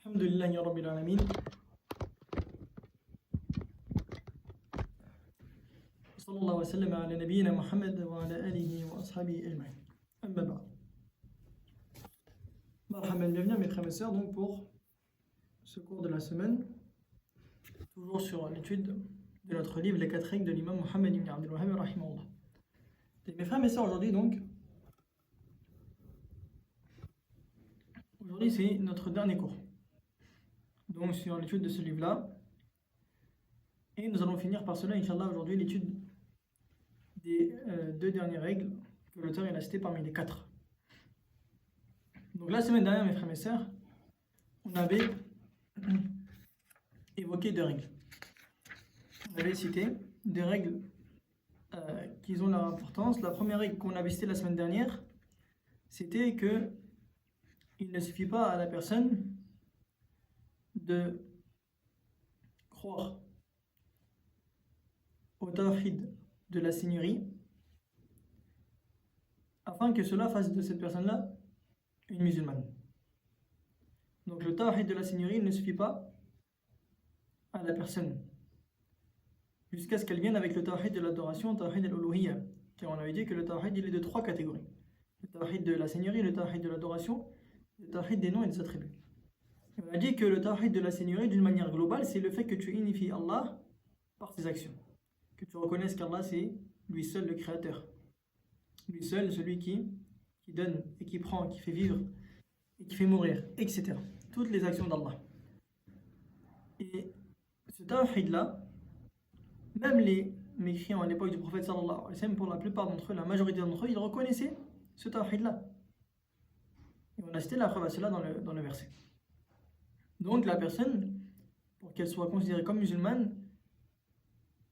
Alhamdulillahi Rabbil Alamin. Sallallahu wa sallam ala nabiyyina Muhammad wa ala alihi wa ashabihi ajma'in. Amma ba'd. Marhaban, bienvenue mes frères et sœurs donc pour ce cours de la semaine, toujours sur l'étude de notre livre Les 4 règles de l'imam Muhammad ibn Abdul Wahhab rahimahullah. Et mes frères et sœurs, aujourd'hui c'est notre dernier cours. Donc sur l'étude de ce livre-là. Et nous allons finir par cela, Inch'Allah, aujourd'hui, l'étude des deux dernières règles que l'auteur a citées parmi les 4. Donc la semaine dernière, mes frères et sœurs, on avait évoqué 2 règles. On avait cité 2 règles qui ont leur importance. La première règle qu'on avait citée la semaine dernière, c'était que il ne suffit pas à la personne de croire au tawhid de la seigneurie afin que cela fasse de cette personne-là une musulmane. Donc le tawhid de la seigneurie ne suffit pas à la personne jusqu'à ce qu'elle vienne avec le tawhid de l'adoration, le tawhid al-uluhiyya, car on avait dit que le tawhid il est de 3 catégories: le tawhid de la seigneurie, le tawhid de l'adoration, le tawhid des noms et des attributs. Et on a dit que le tawhid de la seigneurie, d'une manière globale, c'est le fait que tu unifies Allah par tes actions, que tu reconnaisses qu'Allah c'est lui seul le créateur, lui seul celui qui donne et qui prend, qui fait vivre et qui fait mourir, etc. Toutes les actions d'Allah. Et ce tawhid là, même les mécréants à l'époque du prophète sallallahu alayhi wa sallam, pour la plupart d'entre eux, la majorité d'entre eux, ils reconnaissaient ce tawhid là. Et on a cité la preuve à cela dans le verset. Donc la personne, pour qu'elle soit considérée comme musulmane,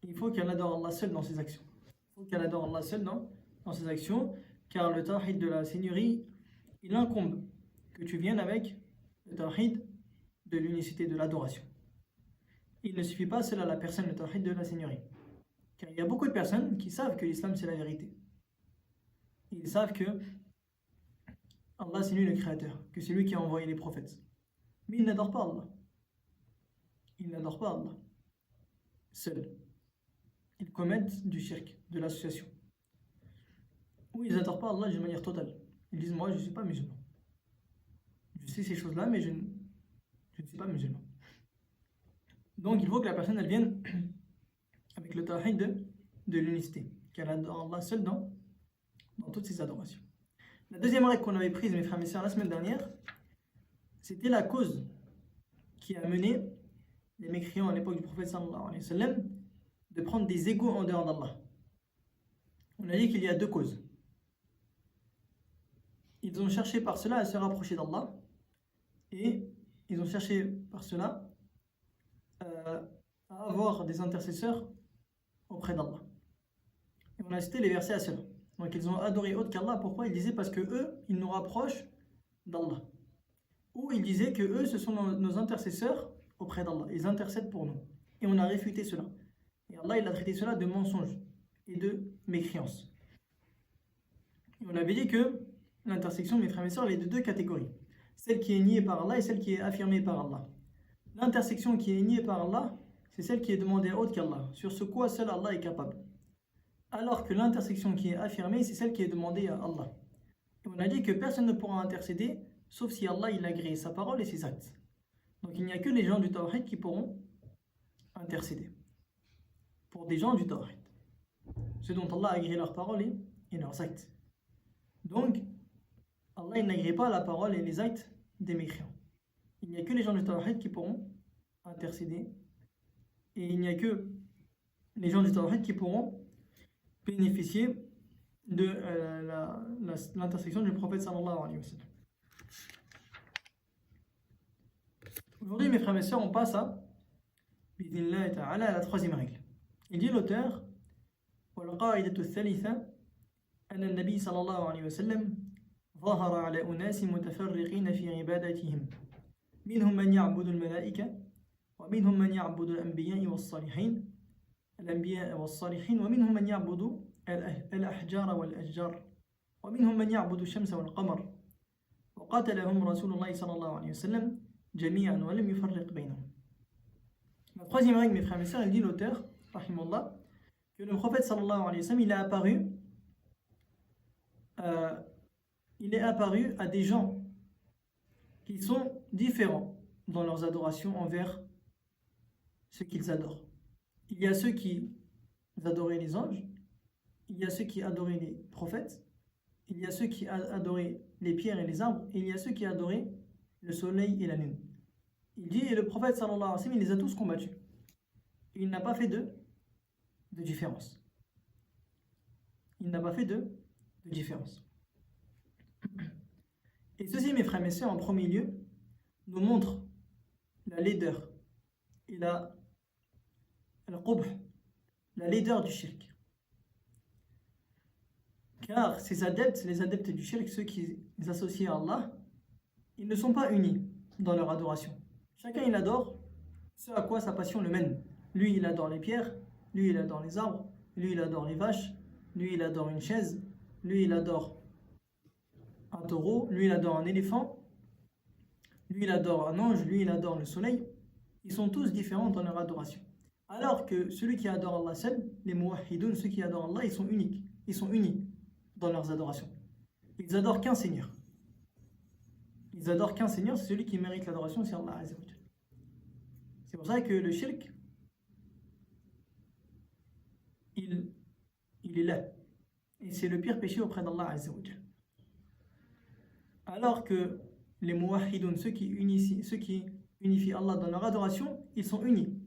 il faut qu'elle adore Allah seul dans ses actions. Il faut qu'elle adore Allah seul dans ses actions, car le tawhid de la seigneurie, il incombe que tu viennes avec le tawhid de l'unicité de l'adoration. Il ne suffit pas seul à la personne le tawhid de la seigneurie. Car il y a beaucoup de personnes qui savent que l'islam c'est la vérité. Ils savent que Allah c'est lui le créateur, que c'est lui qui a envoyé les prophètes. Mais ils n'adorent pas Allah. Ils n'adorent pas Allah seuls. Ils commettent du shirk, de l'association. Ou ils n'adorent pas Allah d'une manière totale. Ils disent: moi je ne suis pas musulman. Je sais ces choses-là, mais je ne suis pas musulman. Donc il faut que la personne elle vienne avec le tawhid de l'unicité, qu'elle adore Allah seul dans toutes ses adorations. La deuxième règle qu'on avait prise, mes frères et sœurs, la semaine dernière, c'était la cause qui a mené les mécréants à l'époque du prophète sallallahu alayhi wa sallam de prendre des égos en dehors d'Allah. On a dit qu'il y a 2 causes. Ils ont cherché par cela à se rapprocher d'Allah, et ils ont cherché par cela à avoir des intercesseurs auprès d'Allah. Et on a cité les versets à cela. Donc ils ont adoré autre qu'Allah. Pourquoi? Ils disaient parce que eux, ils nous rapprochent d'Allah. Ou ils disaient que eux, ce sont nos intercesseurs auprès d'Allah. Ils intercèdent pour nous. Et on a réfuté cela. Et Allah, il a traité cela de mensonge et de mécréance. Et on avait dit que l'intersection, mes frères et sœurs, elle est de 2 catégories. Celle qui est niée par Allah et celle qui est affirmée par Allah. L'intersection qui est niée par Allah, c'est celle qui est demandée à autre qu'Allah, sur ce quoi seul Allah est capable. Alors que l'intersection qui est affirmée, c'est celle qui est demandée à Allah. Et on a dit que personne ne pourra intercéder, sauf si Allah il a agréé sa parole et ses actes. Donc il n'y a que les gens du tawhid qui pourront intercéder pour des gens du tawhid, ceux dont Allah a agréé leurs paroles et leurs actes. Donc Allah il n'agrée pas la parole et les actes des mécréants. Il n'y a que les gens du tawhid qui pourront intercéder, et il n'y a que les gens du tawhid qui pourront bénéficier de l'intersection du prophète sallallahu alayhi wa sallam. Aujourd'hui, mes frères et sœurs, on passe à la 3e règle. Il dit l'auteur: والقاعدة الثالثة أن النبي صلى الله عليه وسلم ظهر على أناس متفرقين في عبادتهم منهم من يعبد الملائكة ومنهم من يعبد الأنبياء والصالحين ومنهم من يعبد الأحجار والأشجار ومنهم من يعبد الشمس والقمر وقاتلهم رسول الله صلى الله عليه وسلم جميعا ولم يفرق بينهم. La troisième règle, mes frères et mes sœurs, il dit l'auteur, rahimahullah, que le prophète sallallahu alayhi wa sallam, il est apparu à des gens qui sont différents dans leurs adorations envers ceux qu'ils adorent. Il y a ceux qui adoraient les anges, il y a ceux qui adoraient les prophètes, il y a ceux qui adoraient les pierres et les arbres, et il y a ceux qui adoraient le soleil et la lune. Il dit, et le prophète sallallahu alayhi wa sallam, il les a tous combattus. Il n'a pas fait de différence. Il n'a pas fait de différence. Et ceci, mes frères et mes sœurs, en premier lieu, nous montre la laideur et la qubh, la laideur du shirk. Car ces adeptes, les adeptes du shirk, ceux qui s'associent à Allah, ils ne sont pas unis dans leur adoration. Chacun il adore ce à quoi sa passion le mène. Lui il adore les pierres, lui il adore les arbres, lui il adore les vaches, lui il adore une chaise, lui il adore un taureau, lui il adore un éléphant, lui il adore un ange, lui il adore le soleil. Ils sont tous différents dans leur adoration. Alors que celui qui adore Allah seul, les muwahhidoun, ceux qui adorent Allah, ils sont uniques, ils sont unis dans leurs adorations. Ils adorent qu'un Seigneur. Ils adorent qu'un Seigneur, c'est celui qui mérite l'adoration, c'est Allah Azza wa Jal. C'est pour ça que le shirk, il est là. Et c'est le pire péché auprès d'Allah Azza wa Jal. Alors que les muwahhidoun, ceux qui unifient Allah dans leur adoration, ils sont unis.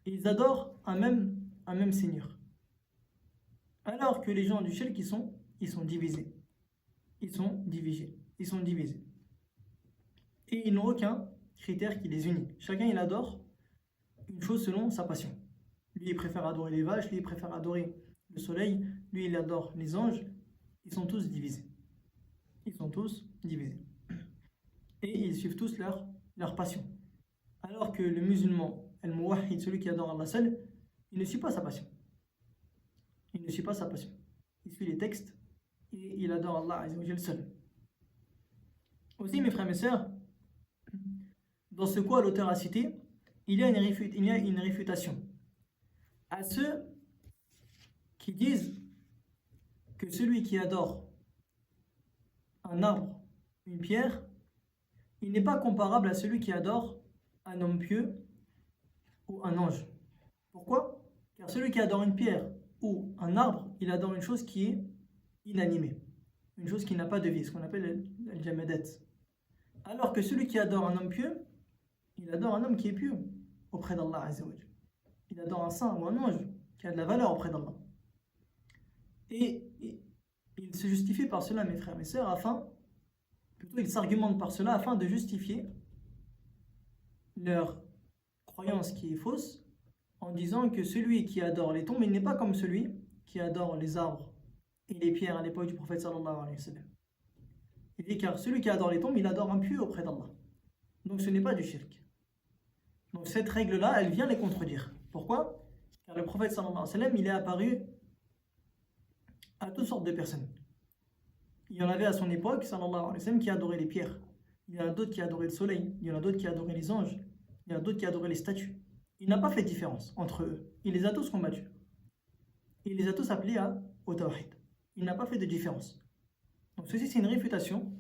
Ils adorent un même Seigneur. Alors que les gens du shirk, ils sont divisés. Ils sont divisés. Et ils n'ont aucun critère qui les unit. Chacun, il adore une chose selon sa passion. Lui, il préfère adorer les vaches, lui, il préfère adorer le soleil, lui, il adore les anges. Ils sont tous divisés. Et ils suivent tous leur passion. Alors que le musulman, al-muwahhid, celui qui adore Allah seul, il ne suit pas sa passion. Il suit les textes et il adore Allah Azza wa Jal seul. Aussi, mes frères et mes sœurs, dans ce quoi l'auteur a cité, il y a une réfutation à ceux qui disent que celui qui adore un arbre, une pierre, il n'est pas comparable à celui qui adore un homme pieux ou un ange. Pourquoi? Car celui qui adore une pierre ou un arbre, il adore une chose qui est inanimée, une chose qui n'a pas de vie, ce qu'on appelle al-jamadat. Alors que celui qui adore un homme pieux, il adore un homme qui est pieux auprès d'Allah Azza wa Jal. Il adore un saint ou un ange qui a de la valeur auprès d'Allah. Et il se justifie par cela, mes frères et mes sœurs, il s'argumente par cela afin de justifier leur croyance qui est fausse, en disant que celui qui adore les tombes, il n'est pas comme celui qui adore les arbres et les pierres à l'époque du prophète sallallahu alayhi wa sallam. Il dit car celui qui adore les tombes, il adore un pieux auprès d'Allah. Donc ce n'est pas du shirk. Donc cette règle-là, elle vient les contredire. Pourquoi? Car le prophète sallallahu alayhi wa sallam, il est apparu à toutes sortes de personnes. Il y en avait à son époque, sallallahu alayhi wa sallam, qui adoraient les pierres. Il y en a d'autres qui adoraient le soleil. Il y en a d'autres qui adoraient les anges. Il y en a d'autres qui adoraient les statues. Il n'a pas fait de différence entre eux. Il les a tous combattus. Il les a tous appelés au tawhid. Il n'a pas fait de différence. Donc ceci, c'est une réfutation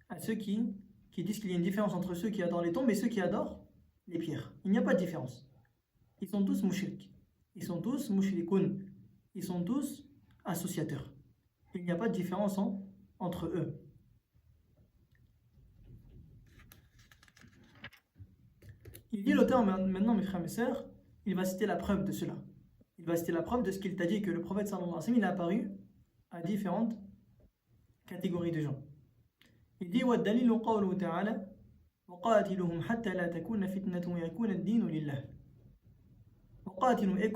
à ceux qui disent qu'il y a une différence entre ceux qui adorent les tombes et ceux qui adorent les pierres. Il n'y a pas de différence. Ils sont tous mushrik. Ils sont tous mushrikoun. Ils sont tous associateurs. Il n'y a pas de différence entre eux. Il dit l'auteur maintenant, mes frères et mes sœurs, il va citer la preuve de cela. Il va citer la preuve de ce qu'il t'a dit, que le prophète sallallahu alayhi wa sallam, il est apparu à différentes catégories de gens. Il dit وَالدَّلِيلُ قَوْلُهُ تَعَالَى وَقَاتِلُهُمْ حَتَّى لَا تَكُونَ فِتْنَةٌ وَيَكُونَ الدِّينُ لِلَّهِ. وَقَاتِلُهُمْ, et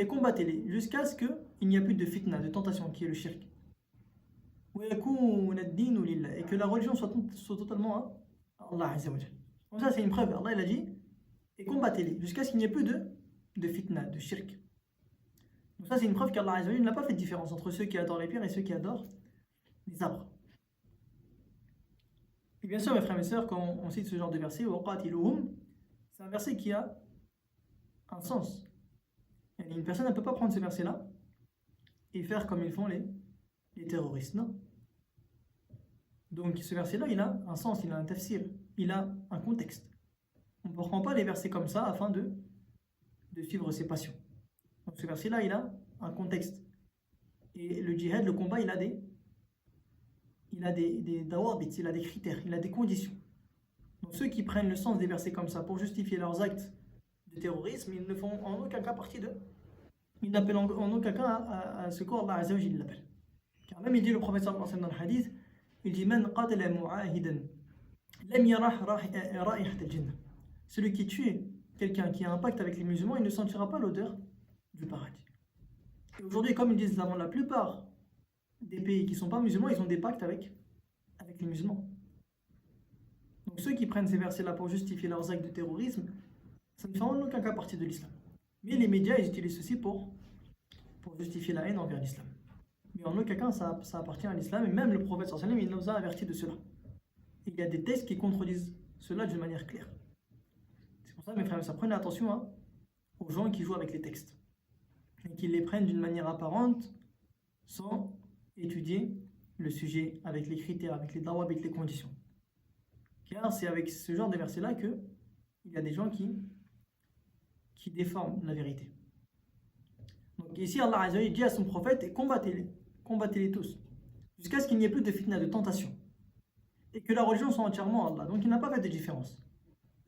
combattez-les jusqu'à ce qu'il n'y ait plus de fitna, de tentation, qui est le shirk. وَيَكُونَ الدِّينُ لِلَّهِ, et que la religion soit totalement à Allah Azza wa Jal. Donc ça c'est une preuve. Allah il a dit et combattez-les jusqu'à ce qu'il n'y ait plus de fitna, de shirk. Donc ça c'est une preuve qu'Allah Azza wa Jal n'a pas fait de différence entre ceux qui adorent les pierres et ceux qui adorent les arbres. bien sûr, mes frères et sœurs, quand on cite ce genre de verset, c'est un verset qui a un sens. Et une personne ne peut pas prendre ce verset-là et faire comme ils font les terroristes, non. Donc ce verset-là, il a un sens, il a un tafsir, il a un contexte. On ne prend pas les versets comme ça afin de suivre ses passions. Donc ce verset-là, il a un contexte. Et le djihad, le combat, il a des dawabit, il a des critères, il a des conditions. Donc ceux qui prennent le sens des versets comme ça pour justifier leurs actes de terrorisme, ils ne font en aucun cas partie de... Ils n'appellent en aucun cas à ce qu'Allah Azza wa Jalla l'appelle. Car même il dit le prophète sallallahu alayhi wa sallam dans le hadith, il dit Man qatala mu'ahidan lam yarah ra'ihat al-jannah. Celui qui tue quelqu'un qui a un pacte avec les musulmans, il ne sentira pas l'odeur du paradis. Et aujourd'hui, comme ils disent la plupart des pays qui ne sont pas musulmans, ils ont des pactes avec les musulmans. Donc ceux qui prennent ces versets-là pour justifier leurs actes de terrorisme, ça ne fait en aucun cas partie de l'islam. Mais les médias, ils utilisent ceci pour justifier la haine envers l'islam. Mais en aucun cas, ça appartient à l'islam. Et même le prophète sallallahu alayhi wa sallam, il nous a avertis de cela. Il y a des textes qui contredisent cela d'une manière claire. C'est pour ça, mes frères, prenez attention aux gens qui jouent avec les textes. Et qui les prennent d'une manière apparente, sans étudier le sujet, avec les critères, avec les dawab, avec les conditions. Car c'est avec ce genre de versets-là qu'il y a des gens qui déforment la vérité. Donc ici, Allah Azza wa Jalla dit à son prophète, combattez-les tous, jusqu'à ce qu'il n'y ait plus de fitna, de tentation, et que la religion soit entièrement Allah. Donc il n'a pas fait de différence.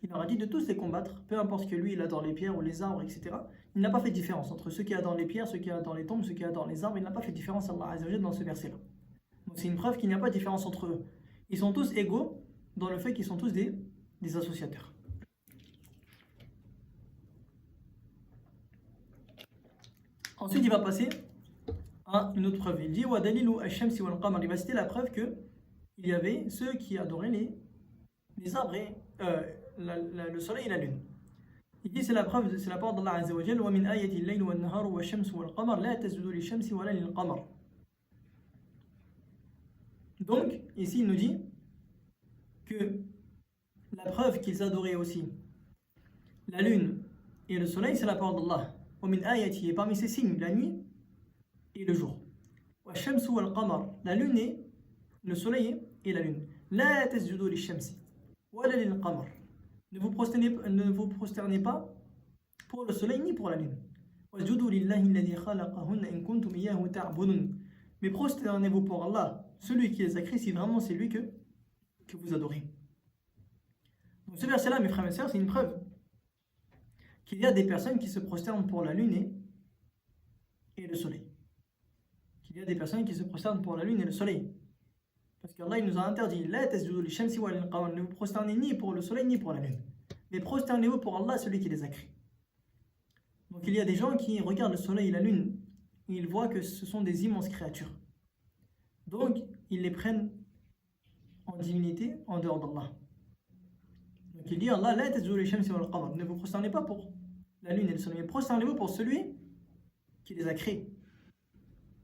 Il leur a dit de tous les combattre, peu importe que lui il adore les pierres ou les arbres, etc. Il n'a pas fait de différence entre ceux qui adorent les pierres, ceux qui adorent les tombes, ceux qui adorent les arbres. Il n'a pas fait de différence, Allah Azza wa Jalla, dans ce verset-là. Donc c'est une preuve qu'il n'y a pas de différence entre eux. Ils sont tous égaux dans le fait qu'ils sont tous des associateurs. Ensuite, il va passer à une autre preuve. Il dit Wa dalilu ash-shamsi wal qamar. Il va citer la preuve que il y avait ceux qui adoraient les arbres et le soleil et la lune. Il dit c'est la preuve, c'est la parole d'Allah Azza wa Jalla Wa min ayati al-layl wan nahar wa ash-shamsi wal qamar la tasjudu lish-shamsi wa la lil-qamar. Donc, ici il nous dit que la preuve qu'ils adoraient aussi la lune et le soleil, c'est la parole d'Allah. Et parmi ces signes, la nuit et le jour. La lune et le soleil et la lune. La tasjudu lish-shamsi wala lil-qamar. Ne vous prosternez pas pour le soleil ni pour la lune. Wasjudu lillahi alladhi khalaqahunna in kuntum iyyahu ta'budun. Mais prosternez-vous pour Allah, celui qui les a créés, si vraiment c'est lui que vous adorez. Donc ce verset-là, mes frères et sœurs, c'est une preuve qu'il y a des personnes qui se prosternent pour la lune et le soleil. Qu'il y a des personnes qui se prosternent pour la lune et le soleil. Parce qu'Allah il nous a interdit la tasjudu lish-shamsi wa lil-qamar. Ne vous prosternez ni pour le soleil ni pour la lune. Mais prosternez-vous pour Allah, celui qui les a créés. Donc il y a des gens qui regardent le soleil et la lune et ils voient que ce sont des immenses créatures. Donc ils les prennent en divinité en dehors d'Allah. Donc il dit Allah la tasjudu lish-shamsi wa lil-qamar. Ne vous prosternez pas pour la lune et le soleil, mais prosternez-vous pour celui qui les a créés.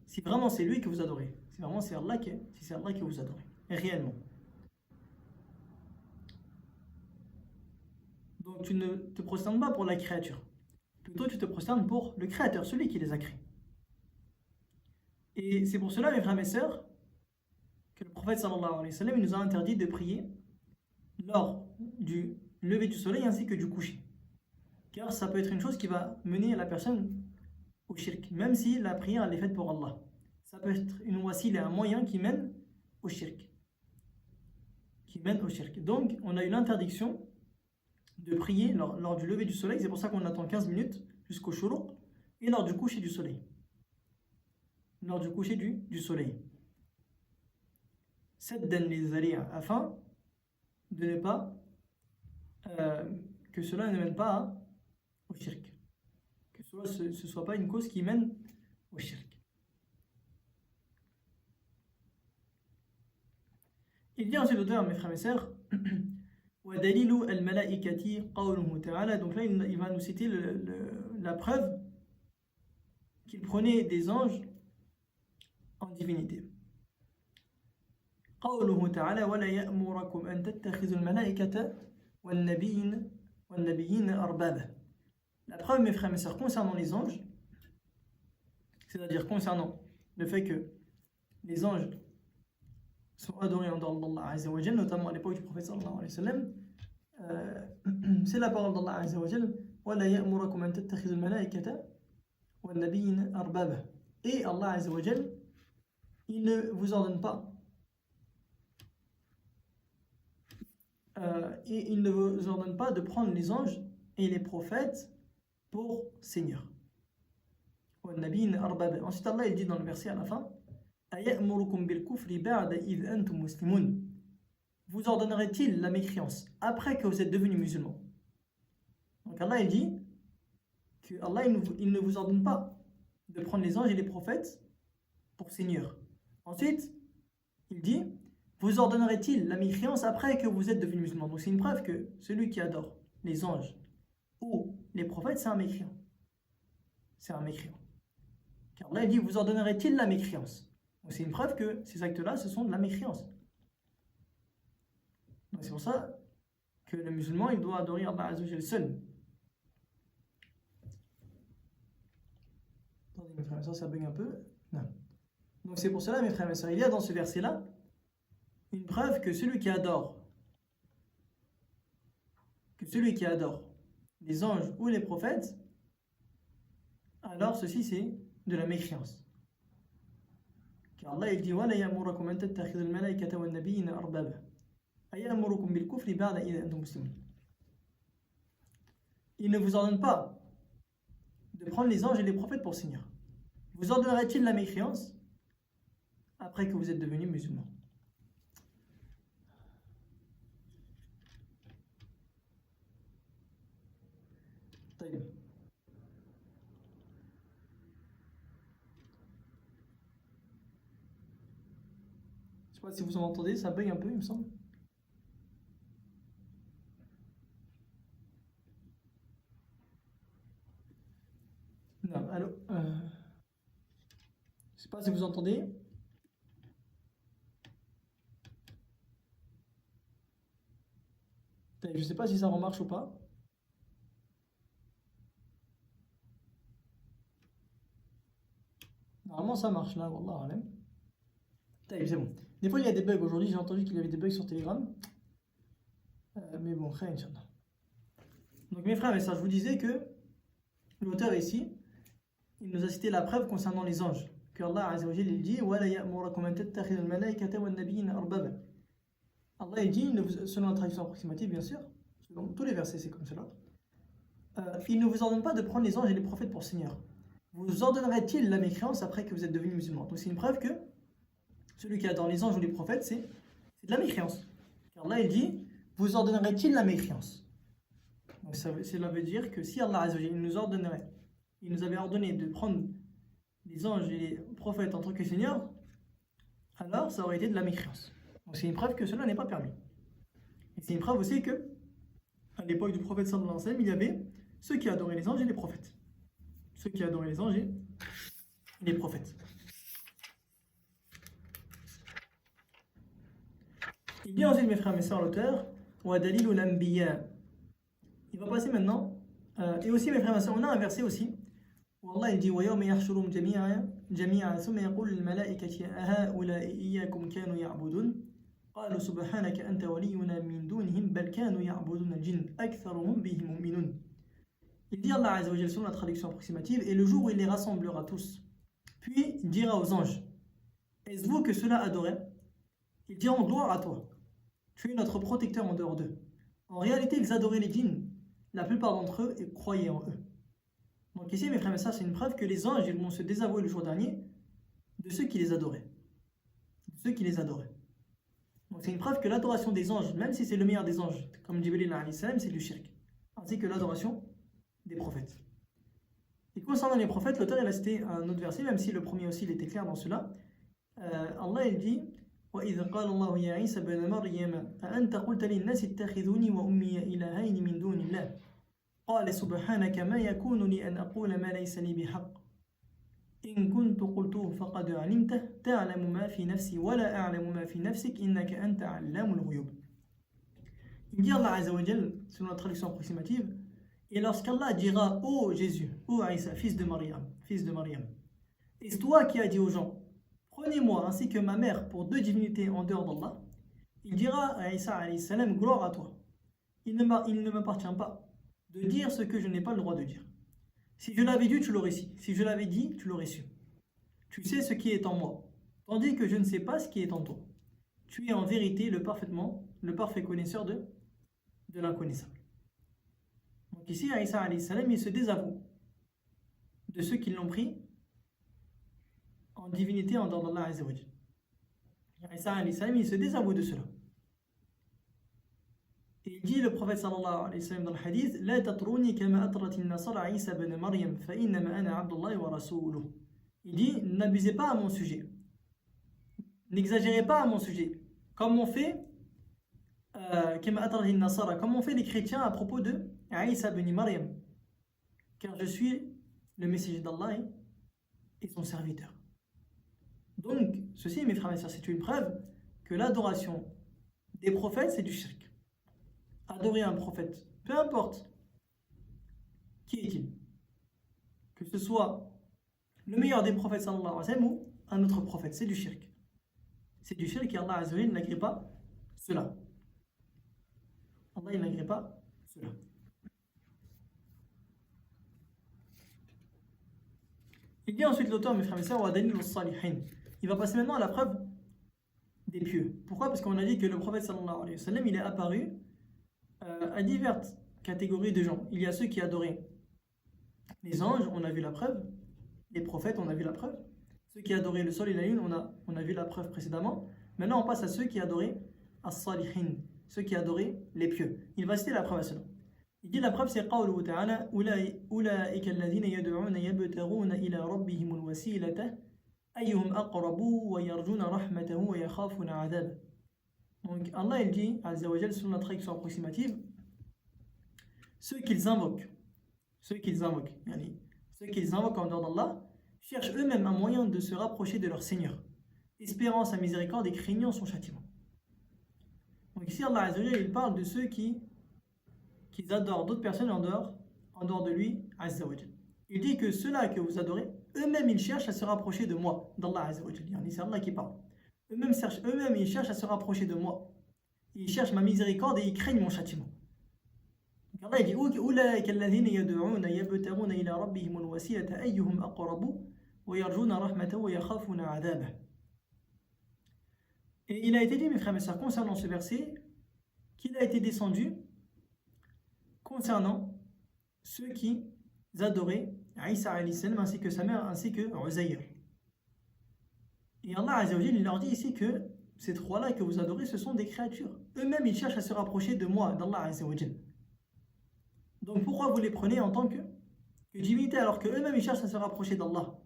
Si vraiment c'est lui que vous adorez, si vraiment c'est Allah que vous adorez, et réellement. Donc tu ne te prosternes pas pour la créature, plutôt tu te prosternes pour le créateur, celui qui les a créés. Et c'est pour cela, mes frères et sœurs, que le prophète sallallahu alayhi wa sallam nous a interdit de prier lors du lever du soleil ainsi que du coucher. Car ça peut être une chose qui va mener la personne au shirk, même si la prière elle est faite pour Allah. Ça peut être une wasila, un moyen qui mène au shirk. Donc, on a eu l'interdiction de prier lors du lever du soleil. C'est pour ça qu'on attend 15 minutes jusqu'au shuruq et lors du coucher du soleil. Lors du coucher du soleil. Saddan les zari'a, afin de ne pas que cela ne mène pas au shirk. Que ce ne soit pas une cause qui mène au shirk. Il dit ensuite l'auteur, mes frères et sœurs, donc là il va nous citer la preuve qu'il prenait des anges en divinité. قوله تعالى ولا يأمركم أن تتخذوا الملائكة والنبيين أربابا. La preuve, mes frères et mes sœurs, concernant les anges, c'est-à-dire concernant le fait que les anges sont adorés en dehors d'Allah Azza wa Jal, notamment à l'époque du prophète sallallahu alayhi wa sallam, c'est la parole d'Allah Azza wa Jal وَلَا يَأْمُرَكُمْ أَن تَتَّخِذُوا الْمَلَائِكَةَ وَالنَّبِيِّينَ أَرْبَابًا. Et Allah Azza wa Jal, il ne vous ordonne pas de prendre les anges et les prophètes pour Seigneur. Ensuite Allah il dit dans le verset à la fin vous ordonnerait-il la mécréance après que vous êtes devenus musulmans? Donc Allah il dit que Allah il ne vous ordonne pas de prendre les anges et les prophètes pour Seigneur. Ensuite il dit vous ordonnerait-il la mécréance après que vous êtes devenus musulmans? Donc c'est une preuve que celui qui adore les anges ou les prophètes c'est un mécréant. C'est un mécréant. Car Allah dit vous ordonnerait-il la mécréance? Donc c'est une preuve que ces actes-là ce sont de la mécréance. Donc c'est pour ça que le musulman il doit adorer Allah Azza wa Jal seul. Attendez mes frères et sœurs, ça bug un peu. Non. Donc c'est pour cela mes frères et sœurs, il y a dans ce verset-là une preuve que celui qui adore les anges ou les prophètes, alors ceci c'est de la mécréance. Car Allah il dit وَلَا يَأْمُرَكُمْ أَن تَتَّخِذُوا الْمَلَائِكَةَ وَالنَّبِيِّينَ أَرْبَابًا أَيَأْمُرُكُمْ بِالْكُفْرِ بَعْدَ إِذْ أَنْتُمْ مُسْلِمُونَ. Il ne vous ordonne pas de prendre les anges et les prophètes pour Seigneur. Vous ordonnerait-il la mécréance après que vous êtes devenus musulmans? Je sais pas si vous m'entendez, ça bug un peu il me semble. Non, allô je sais pas si vous entendez. Je sais pas si ça remarche ou pas. Normalement ça marche là, wallah alam. C'est bon. Des fois il y a des bugs. Aujourd'hui j'ai entendu qu'il y avait des bugs sur Telegram. Mais bon, khair Inch'Allah. Donc mes frères et sœurs, je vous disais que l'auteur ici, il nous a cité la preuve concernant les anges. Que Allah Azza wa Jalla il dit وَلَا يَأْمُرَكُمْ أَن تَتَّخِذُوا الْمَلَائِكَةَ وَالنَّبِيِّينَ أَرْبَابًا. Allah il dit, selon la traduction approximative bien sûr, selon tous les versets c'est comme cela, il ne vous ordonne pas de prendre les anges et les prophètes pour Seigneur. Vous ordonnerait-il la mécréance après que vous êtes devenus musulmans? Donc c'est une preuve que celui qui adore les anges ou les prophètes c'est de la mécréance. Car là il dit vous ordonnerait-il la mécréance? Donc cela veut dire que si Allah Azza wa Jalla il nous avait ordonné de prendre les anges et les prophètes en tant que Seigneur, alors ça aurait été de la mécréance. Donc c'est une preuve que cela n'est pas permis. Et c'est une preuve aussi que à l'époque du prophète sallallahu alayhi wa sallam, il y avait ceux qui adoraient les anges et les prophètes. Ceux qui adoraient les anges et les prophètes. Il dit ensuite, mes frères et mes sœurs, l'auteur, وَدَلِيلُ الْأَنْبِيَاءِ. Il va passer maintenant, et aussi mes frères et mes sœurs, on a un verset aussi, où Allah il dit وَيَوْمَ يَحْشُرُهُمْ جَمِيعًا ثُمَّ يَقُولُ لِلْمَلَائِكَةِ أَهَؤُلَاءِ إِيَّاكُمْ كَانُوا يَعْبُدُونَ قالوا سبحانك أنت ولينا من دونهم بل كانوا يعبدون الجن أكثرهم بهم مؤمنون. Il dit Allah Azza wa Jalla selon la traduction approximative, et le jour où il les rassemblera tous, puis il dira aux anges, est-ce vous que cela adorait? Ils diront gloire à toi, tu es notre protecteur en dehors d'eux. En réalité ils adoraient les djinns, la plupart d'entre eux et croyaient en eux. Donc ici mes frères et sœurs, c'est une preuve que les anges ils vont se désavouer le jour dernier de ceux qui les adoraient. De ceux qui les adoraient. Donc c'est une preuve que l'adoration des anges, même si c'est le meilleur des anges, comme Jibril alayhi salam, c'est du shirk, ainsi que l'adoration des prophètes. Et concernant les prophètes, l'auteur il a cité un autre verset, même si le premier aussi il était clair dans cela. Allah il dit وَإِذْ قَالَ اللَّهُ يَا عِيسَى ابْنَ مَرْيَمَ أَأَنْتَ قُلْتَ لِلنَّاسِ اتَّخِذُونِي وَأُمِّيَ إِلَٰهَيْنِ مِن دُونِ اللَّهِ قَالَ سُبْحَانَكَ مَا يَكُونُ لِي أَنْ أَقُولَ مَا لَيْسَ لِي بِحَقٍّ إِن كُنتُ قُلْتُهُ فَقَدْ عَلِمْتَهُ تعلم ما في نفسي ولا أعلم ما في نفسك إنك أنت علام الغيوب. Il dit Allah Azza wa Jal, selon la traduction approximative, et lorsqu'Allah dira ô Jésus, ô Isa, fils de Maryam, est-ce toi qui as dit aux gens, prenez-moi ainsi que ma mère pour deux divinités en dehors d'Allah, il dira à Isa alayhi salam, gloire à toi. Il ne m'appartient pas de dire ce que je n'ai pas le droit de dire. Si je l'avais dit, tu l'aurais su. Si je l'avais dit, tu l'aurais su. Tu sais ce qui est en moi, tandis que je ne sais pas ce qui est en toi. Tu es en vérité le parfait connaisseur de l'inconnaissable. Donc ici, Isa alayhi salam, il se désavoue de ceux qui l'ont pris en divinité en dehors d'Allah Azza wa Jal. Isa alayhi salam, il se désavoue de cela. Et il dit le prophète sallallahu alayhi wa sallam dans le hadith, La tatruni kama atrat al-nasara Isa ben Maryam, fa innama ana abdullahi wa rasuluh. Il dit, n'abusez pas à mon sujet. N'exagérez pas à mon sujet. Comme on fait les chrétiens à propos de Isa ben Maryam. Car je suis le messager d'Allah et son serviteur. Donc, ceci, mes frères et sœurs, c'est une preuve que l'adoration des prophètes, c'est du shirk. Adorer un prophète, peu importe qui est-il, que ce soit le meilleur des prophètes sallallahu alayhi wa sallam ou un autre prophète, c'est du shirk. C'est du shirk et Allah Azza wa Jalla n'agrée pas cela. Allah il n'agrée pas cela. Il dit ensuite l'auteur, mes frères et sœurs, il va passer maintenant à la preuve des pieux. Pourquoi? Parce qu'on a dit que le prophète sallallahu alayhi wa sallam, il est apparu à diverses catégories de gens. Il y a ceux qui adoraient les anges, on a vu la preuve. Les prophètes, on a vu la preuve. Ceux qui adoraient le sol et la lune, on a vu la preuve précédemment. Maintenant, on passe à ceux qui adoraient as-salihin, ceux qui adoraient les pieux. Il va citer la preuve à cela. Il dit la preuve, c'est qawluhu ta'ala Ulaika alladhina yad'una yabtaguna ila rabbihim al-wasilata ayyuhum aqrabu wa yarjuna rahmatahu wa yakhafuna 'adab. Donc Allah il dit, Azza wa Jal, selon la traduction approximative, ceux qu'ils invoquent en dehors d'Allah, cherchent eux-mêmes un moyen de se rapprocher de leur Seigneur, espérant sa miséricorde et craignant son châtiment. Donc ici Allah Azza wa Jal, il parle de ceux qui adorent d'autres personnes en dehors de lui, Azza wa Jal. Il dit que ceux-là que vous adorez, eux-mêmes ils cherchent à se rapprocher de moi, d'Allah Azza wa Jal. C'est Allah qui parle. Eux-mêmes ils cherchent à se rapprocher de moi. Ils cherchent ma miséricorde et ils craignent mon châtiment. Donc Allah dit Ulaika alladhina yad'una yabtaguna ila rabbihim al-wasilata ayyuhum aqrabu wa yarjuna rahmatahu wa yakhafuna 'adabah. Et il a été dit, mes frères et sœurs, concernant ce verset, qu'il a été descendu concernant ceux qui adoraient Isa alayhi salam ainsi que sa mère ainsi que Uzayr. Et Allah Azza wa Jalla, il leur dit ici que ces trois-là que vous adorez, ce sont des créatures. Eux-mêmes, ils cherchent à se rapprocher de moi, d'Allah Azza wa Jalla. Donc pourquoi vous les prenez en tant que divinité alors qu'eux-mêmes, ils cherchent à se rapprocher d'Allah?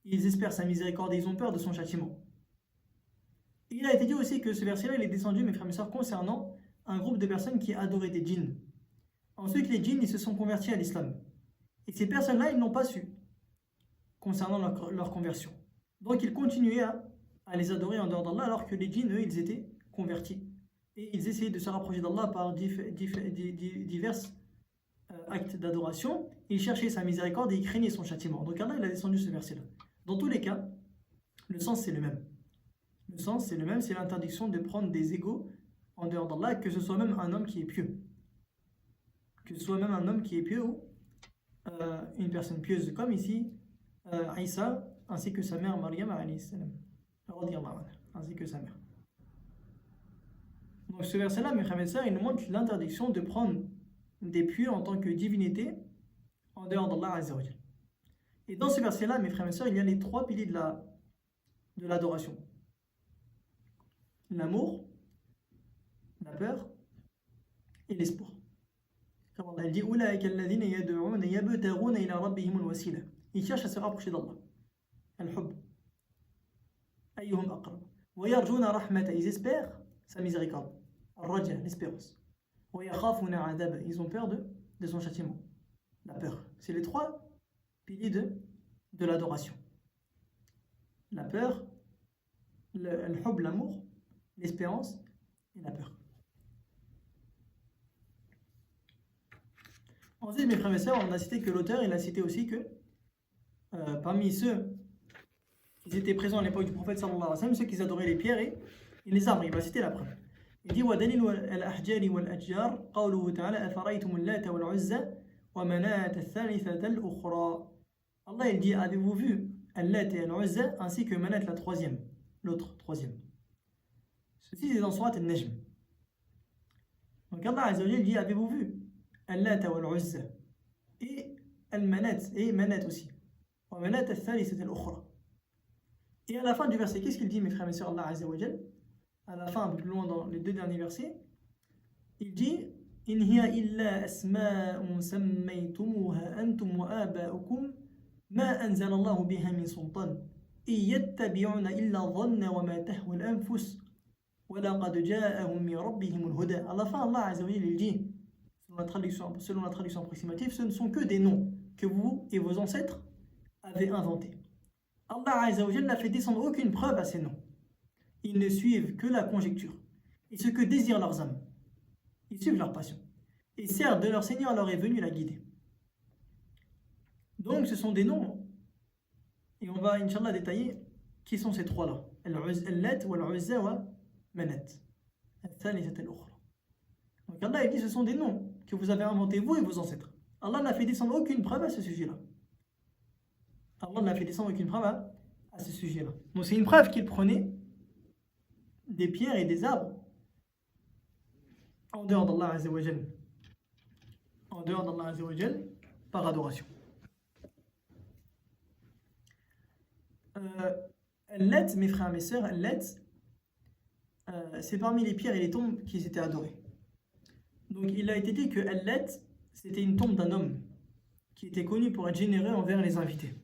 Ils espèrent sa miséricorde et ils ont peur de son châtiment. Et il a été dit aussi que ce verset-là, il est descendu, mes frères et sœurs, concernant un groupe de personnes qui adoraient des djinns. Ensuite, les djinns, ils se sont convertis à l'islam. Et ces personnes-là, ils n'ont pas su concernant leur conversion. Donc ils continuaient à les adorer en dehors d'Allah alors que les djinns, eux, ils étaient convertis. Et ils essayaient de se rapprocher d'Allah par divers actes d'adoration. Ils cherchaient sa miséricorde et ils craignaient son châtiment. Donc Allah, il a descendu ce verset-là. Dans tous les cas, le sens c'est le même. Le sens c'est le même, c'est l'interdiction de prendre des égaux en dehors d'Allah, que ce soit même un homme qui est pieux. Que ce soit même un homme qui est pieux ou une personne pieuse, comme ici Isa, ainsi que sa mère Maryam alayhi salam, ainsi que sa mère. Donc ce verset-là, mes frères et sœurs, il nous montre l'interdiction de prendre des pieux en tant que divinité en dehors d'Allah Azza wa Jal. Et dans ce verset-là, mes frères et sœurs, il y a les trois piliers de l'adoration. L'amour, la peur et l'espoir. Comme Allah dit, Ulaika alladhina yad'una yabtaguna ila rabbihim al-wasila. Ils cherchent à se rapprocher d'Allah. Al-hub. Ayyuhum aqrab. Wa yarjuna rahmata. Ils espèrent sa miséricorde. Al-raja, l'espérance. Wa yakhafuna 'adaba. Ils ont peur de son châtiment. La peur. C'est les trois piliers de l'adoration. La peur, le hub, l'amour, l'espérance et la peur. Ensuite, mes frères et sœurs, on a cité que l'auteur, il a cité aussi que parmi ceux qui étaient présents à l'époque du prophète sallallahu alayhi wa sallam, ceux qui adoraient les pierres et les arbres, il va citer la preuve. Il dit وَدَلِيلُ الْأَحْجَارِ وَالْأَشْجَارِ قَوْلُهُ تَعَالَى أَفَرَيْتُمُ اللَّاتَ وَالْعُزَّى وَمَنَاةَ الثَّالِثَةَ الْأُخْرَى. Allah il dit, avez-vous vu Al-Lat et Al-Uzza ainsi que Manat la troisième, l'autre troisième. Ceci c'est dans Surat Al-Najm. Donc Allah Azza wa Jalla dit, avez-vous vu Al-Lat et Al-Uzza et Al-Manat et Manat aussi. وَمَنَاةَ الثَّالِثَةَ الْأُخْرَى. Et à la fin du verset, qu'est-ce qu'il dit, mes frères et sœurs, Allah Azza wa Jalla? À la fin, un peu plus loin dans les deux derniers versets, il dit إن هي إلا أسماء سميتموها أنتم وآباؤكم ما أنزل الله بها من سلطان إن يتبعون إلا الظن وما تهوى الأنفس ولقد جاءهم من ربهم الهدى. À la fin, Allah Azza wa Jalla il dit, selon la traduction approximative, ce ne sont que des noms que vous et vos ancêtres avez inventés. Allah Azza wa Jalla n'a fait descendre aucune preuve à ces noms. Ils ne suivent que la conjecture et ce que désirent leurs âmes. Ils suivent leur passion. Et certes, de leur Seigneur leur est venu la guider. Donc, ce sont des noms. Et on va, Inch'Allah, détailler qui sont ces trois-là. Al-Lat, Wal-Uzza, wa Manat. Al-Thalithat al-Ukhra. Donc, Allah, il dit ce sont des noms que vous avez inventés, vous et vos ancêtres. Allah n'a fait descendre aucune preuve à ce sujet-là. Allah n'a fait descendre aucune preuve à ce sujet-là. Donc, c'est une preuve qu'il prenait des pierres et des arbres en dehors d'Allah Azza wa Jal, en dehors d'Allah Azza wa Jal, par adoration. Al-Lat, mes frères et mes sœurs, Al-Lat, c'est parmi les pierres et les tombes qui étaient adorées. Donc il a été dit que Al-Lat, c'était une tombe d'un homme qui était connu pour être généreux envers les invités.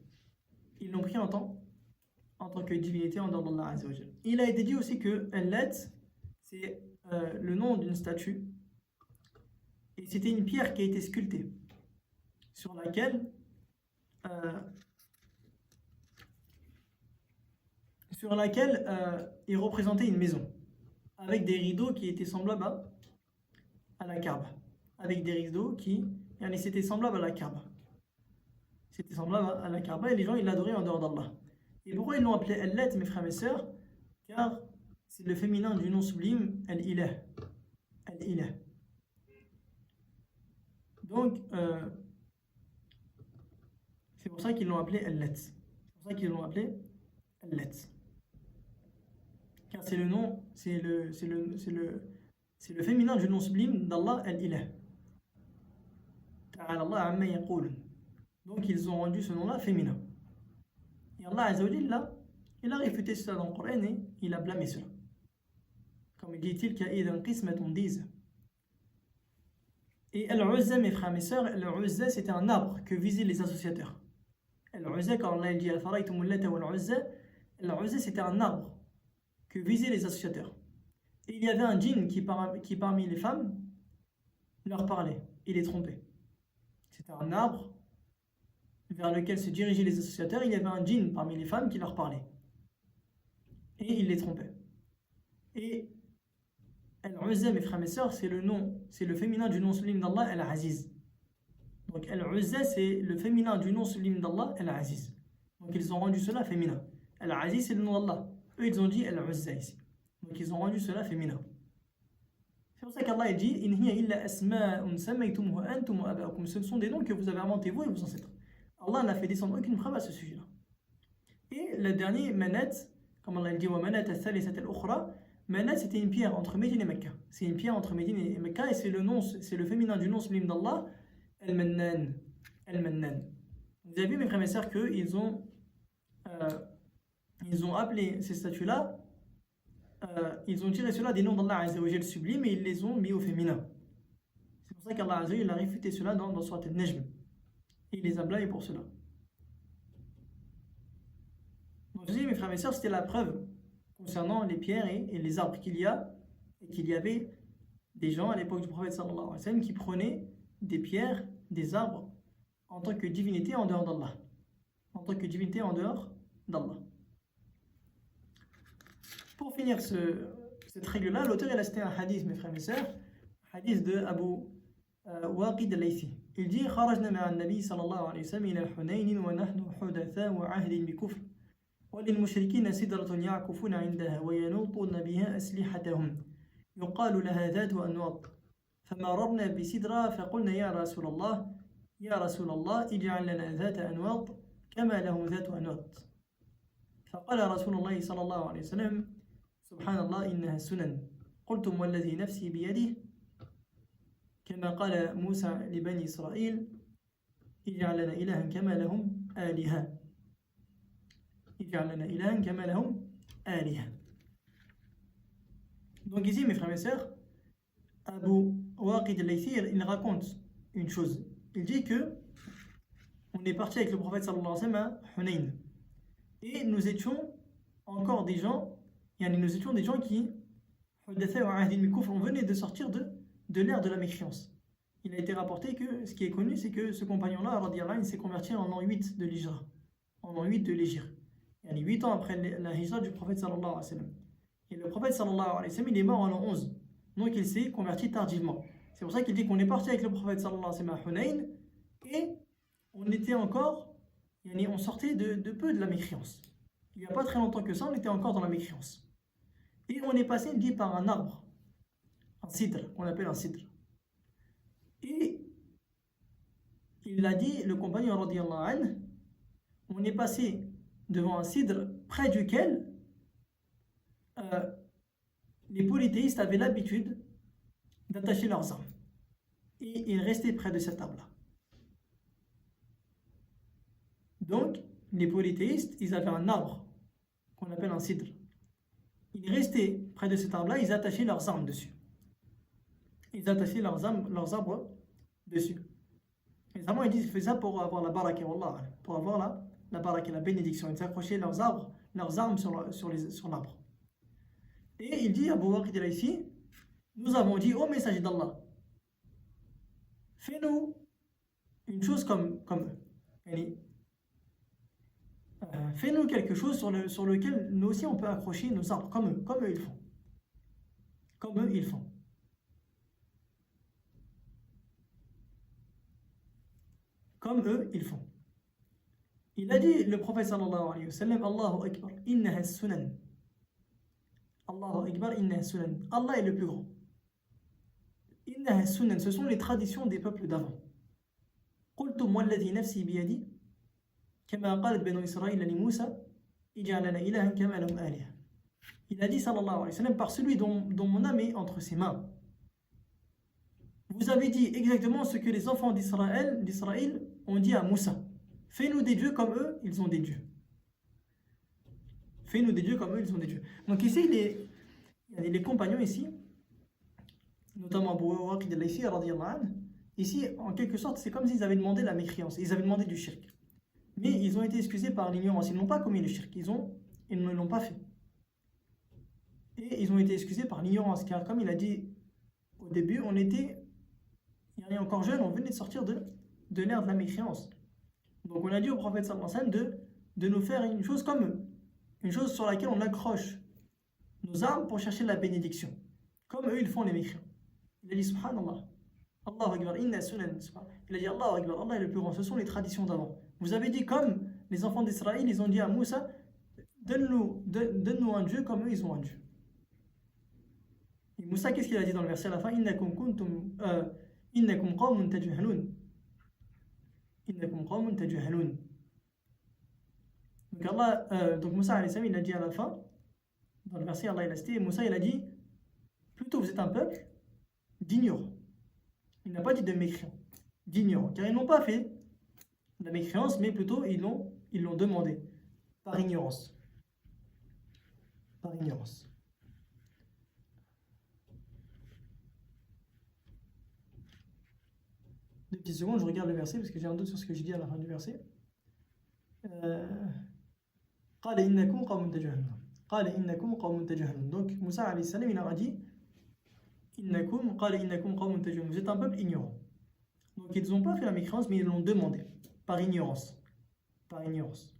Ils l'ont pris en tant que divinité en dehors d'Allah Azza wa Jal. Il a été dit aussi que Al-Lat, c'est le nom d'une statue, et c'était une pierre qui a été sculptée sur laquelle il représentait une maison avec des rideaux qui étaient semblables à la Kaaba, avec des rideaux qui c'était semblable à la Kaaba, c'était semblable à la Kaaba, et les gens ils l'adoraient en dehors d'Allah. Et pourquoi ils l'ont appelé Al-Lat, mes frères et sœurs? Car c'est le féminin du nom sublime Al-Ilah. Al-Ilah. Donc, c'est pour ça qu'ils l'ont appelé Al-Lat. C'est pour ça qu'ils l'ont appelé Al-Lat. Car c'est le nom, c'est le féminin du nom sublime d'Allah Al-Ilah. Ta'ala Allah amma yaqulun. Donc, ils ont rendu ce nom-là féminin. Et Allah Azza wa Jalla, il a réfuté cela dans le Coran et il a blâmé cela. Comme il dit-il qu'il y a un qismatun diz. Et Al-Uzza, mes frères et mes sœurs, Al-Uzza c'était un arbre que visaient les associateurs. Al-Uzza, quand Allah dit Al-Faraytum al-Lata wal-Uzza, Al-Uzza c'était un arbre que visaient les associateurs. Et il y avait un djinn qui parmi les femmes leur parlait et les trompait. C'était un arbre vers lequel se dirigeaient les associateurs. Il y avait un djinn parmi les femmes qui leur parlait et il les trompait. Et Al-Uzza, mes frères et mes sœurs, c'est le féminin du nom sublime d'Allah, Al-Aziz. Donc Al-Uzza, c'est le féminin du nom sublime d'Allah, Al-Aziz. Donc ils ont rendu cela féminin. Al-Aziz, c'est le nom d'Allah. Eux, ils ont dit Al-Uzza ici. Donc ils ont rendu cela féminin. C'est pour ça qu'Allah dit In hiya illa asma'un sammaytumuha antum wa aba'ukum. Ce sont des noms que vous avez inventés, vous et vos ancêtres. Allah n'a fait descendre aucune preuve à ce sujet-là. Et le dernier, Manat, comme Allah dit Wa Manat al-Thalithat al-Ukhra. Manat, c'était une pierre entre Médine et Mecca. C'est une pierre entre Médine et Mecca et c'est le féminin du nom sublime d'Allah, Al-Mannan. Al-Mannan. Vous avez vu, mes frères et mes sœurs, qu'ils ont appelé ces statues-là, ils ont tiré cela des noms d'Allah Azza wa Jal sublime et ils les ont mis au féminin. C'est pour ça qu'Allah Azza wa Jal a réfuté cela dans Surat Al-Najm. Et il les a blâmés pour cela. Donc, je dis, mes frères et mes sœurs, c'était la preuve concernant les pierres et les arbres qu'il y avait des gens à l'époque du prophète sallallahu alayhi wa sallam qui prenaient des pierres, des arbres en tant que divinité en dehors d'Allah. En tant que divinité en dehors d'Allah. Pour finir cette règle-là, l'auteur il a cité un hadith, mes frères et sœurs, hadith de Abu Waqid al-Laythi. Il dit خرجنا مع النبي صلى الله عليه وسلم إلى حنين ونحن حدثاء عهد بكفر وللمشركين سدرة يعكفون عندها وينوطون بها أسلحتهم يقال لها ذات أنواط فمررنا بسدرة فقلنا يا رسول الله اجعل لنا ذات أنواط كما لهم ذات أنواط فقال رسول الله صلى الله عليه وسلم سبحان الله إنها سنن قلتم والذي نفسي بيده كما قال موسى لبني إسرائيل اجعل لنا إلها كما لهم آلهة اجعل لنا إلها كما لهم آلهة. Donc ici mes frères et sœurs, Abu Waqid al-Laythi il raconte une chose. Il dit que on est parti avec le prophète sallallahu alayhi wa sallam à Hunayn et nous étions encore des gens, nous étions des gens qui on venait de sortir de l'ère de la mécréance. Il a été rapporté que ce qui est connu, c'est que ce compagnon-là, il s'est converti en l'an 8 de l'Hijra. En l'an 8 de l'Hijra. 8 ans après la Hijra du prophète sallallahu alayhi wa sallam. Et le prophète sallallahu alayhi wa sallam, il est mort en l'an 11. Donc il s'est converti tardivement. C'est pour ça qu'il dit qu'on est parti avec le prophète sallallahu alayhi wa sallam à Hunayn et on était encore, on sortait de peu de la mécréance. Il n'y a pas très longtemps que ça, on était encore dans la mécréance. Et on est passé, il dit, par un arbre, un cidre, qu'on appelle un cidre. Et il a dit, le compagnon radiyallahu anhu, on est passé devant un cidre près duquel les polythéistes avaient l'habitude d'attacher leurs armes. Et ils restaient près de cet arbre-là. Donc, les polythéistes, ils avaient un arbre qu'on appelle un cidre. Ils restaient près de cet arbre-là, ils attachaient leurs armes dessus. Ils attachaient leurs arbres dessus. Et vraiment, ils disent qu'ils faisaient ça pour avoir la baraka, wallah, pour avoir la baraka, la bénédiction. Ils accrochaient leurs armes sur l'arbre. Et il dit, Abu Waqid al-Laythi, nous avons dit, ô messager d'Allah, fais-nous une chose comme eux. Fais-nous quelque chose sur lequel nous aussi on peut accrocher nos arbres, comme eux ils font. Comme eux ils font. Comme eux ils font. Il a dit, le prophète sallallahu alayhi wa sallam, Allahu Akbar, innaha sunan. Allahu Akbar, innaha sunan. Allah est le plus grand. Innaha sunan, ce sont les traditions des peuples d'avant. Qultum walladhi nafsi biyadi. كما قالت بنو إسرائيل لموسى اجعل لنا إلها كما لهم آلهة. Il a dit sallallahu alayhi wa sallam, par celui dont mon âme est entre ses mains. Vous avez dit exactement ce que les enfants d'Israël ont dit à Moussa. Fais-nous des dieux comme eux, ils ont des dieux. Fais-nous des dieux comme eux, ils ont des dieux. Donc ici, les compagnons ici, notamment Abu Waqid al-Laythi radiyallahu anhu, ici, en quelque sorte, c'est comme s'ils avaient demandé la mécréance, ils avaient demandé du shirk. Mais ils ont été excusés par l'ignorance. Ils n'ont pas commis le shirk. Ils ne l'ont pas fait. Et ils ont été excusés par l'ignorance. Car comme il a dit au début, on était encore jeunes, on venait de sortir de l'ère de la mécréance. Donc on a dit au prophète sallallahu alayhi wa sallam de nous faire une chose comme eux. Une chose sur laquelle on accroche nos armes pour chercher la bénédiction. Comme eux, ils font les mécréants. Il a dit subhanallah. Allahu Akbar, inna sunan. Il a dit Allahu Akbar, Allah est le plus grand. Ce sont les traditions d'avant. Vous avez dit comme les enfants d'Israël, ils ont dit à Moussa, donne-nous un Dieu comme eux, ils ont un Dieu. Et Moussa, qu'est-ce qu'il a dit dans le verset à la fin? Innakum qawmun tajhalun. Innakum qawmun tajhalun. Donc Moussa alayhi salam, il a dit à la fin, dans le verset, Allah il a cité, Moussa il a dit, plutôt vous êtes un peuple d'ignorants. Il n'a pas dit de mécréants, d'ignorants, car ils n'ont pas fait la mécréance, mais plutôt ils l'ont demandé par ignorance. Par ignorance. Deux petites secondes, je regarde le verset parce que j'ai un doute sur ce que j'ai dit à la fin du verset. قال إنكم قوم تجهلون. قال إنكم قوم تجهلون. Donc Moussa alayhi salam il a dit قال إنكم قوم تجهلون. Vous êtes un peuple ignorant. Donc ils n'ont pas fait la mécréance, mais ils l'ont demandé. Par ignorance. Par ignorance.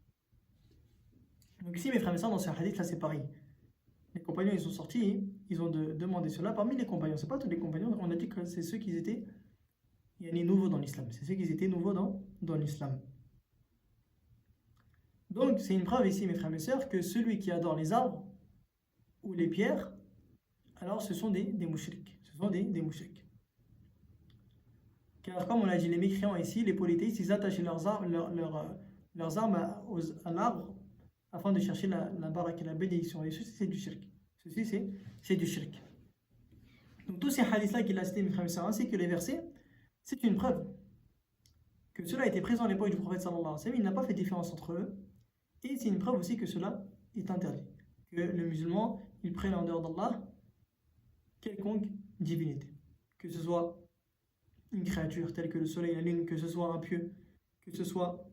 Donc ici, mes frères et sœurs, dans ce hadith, là, c'est pareil. Les compagnons, ils sont sortis, ils ont demandé cela. Parmi les compagnons, c'est pas tous les compagnons, on a dit que c'est ceux qui étaient nouveaux dans l'islam. C'est ceux qui étaient nouveaux dans l'islam. Donc, c'est une preuve ici, mes frères et mes sœurs, que celui qui adore les arbres ou les pierres, alors ce sont des mouchriks. Ce sont des mouchriks. Car comme on l'a dit, les mécréants ici, les polythéistes, ils attachaient leurs armes à l'arbre afin de chercher la baraka et la bénédiction. Et ceci, c'est du shirk. Ceci, c'est du shirk. Donc tous ces hadiths-là qu'il a cités, mes frères et sœurs, ainsi que les versets, c'est une preuve que cela a été présent à l'époque du prophète sallallahu alayhi wa sallam. Il n'a pas fait différence entre eux. Et c'est une preuve aussi que cela est interdit. Que le musulman, il prenne en dehors d'Allah quelconque divinité. Que ce soit une créature telle que le soleil et la lune, que ce soit un pieu, que ce soit